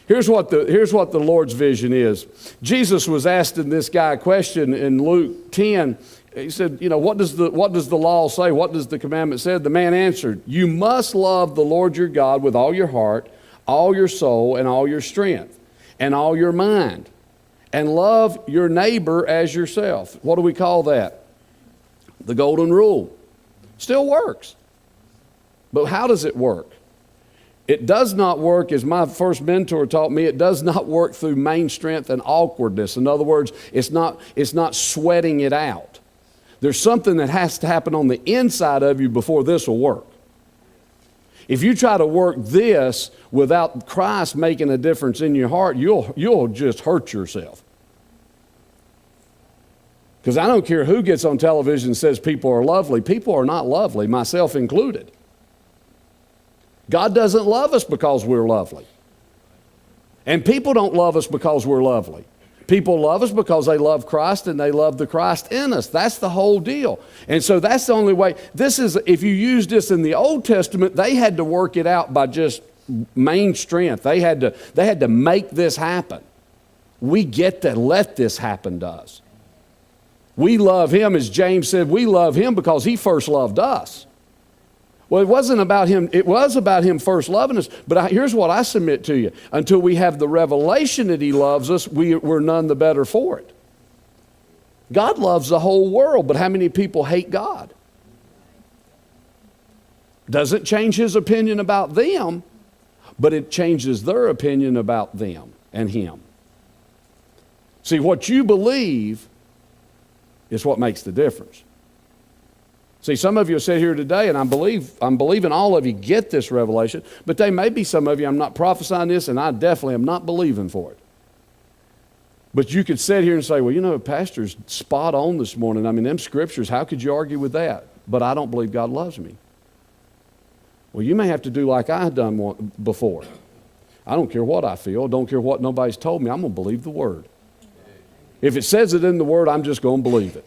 Here's what the Lord's vision is. Jesus was asking this guy a question in Luke 10. He said, what does the law say? What does the commandment say? The man answered, you must love the Lord your God with all your heart, all your soul, and all your strength, and all your mind, and love your neighbor as yourself. What do we call that? The golden rule. Still works. But how does it work? It does not work, as my first mentor taught me, it does not work through main strength and awkwardness. In other words, it's not sweating it out. There's something that has to happen on the inside of you before this will work. If you try to work this without Christ making a difference in your heart, you'll just hurt yourself. Because I don't care who gets on television and says people are lovely. People are not lovely, myself included. God doesn't love us because we're lovely. And people don't love us because we're lovely. People love us because they love Christ and they love the Christ in us. That's the whole deal. And so that's the only way. If you use this in the Old Testament, they had to work it out by just main strength. They had to make this happen. We get to let this happen to us. We love him, as James said, we love him because he first loved us. Well, it wasn't about him. It was about him first loving us. But here's what I submit to you. Until we have the revelation that he loves us, we're none the better for it. God loves the whole world, but how many people hate God? Doesn't change his opinion about them, but it changes their opinion about them and him. See, what you believe is what makes the difference. See, some of you sit here today, and I'm believing all of you get this revelation, but there may be some of you, I'm not prophesying this, and I definitely am not believing for it. But you could sit here and say, well, Pastor's spot on this morning. I mean, them scriptures, how could you argue with that? But I don't believe God loves me. Well, you may have to do like I had done before. I don't care what I feel, don't care what nobody's told me, I'm going to believe the Word. If it says it in the Word, I'm just going to believe it.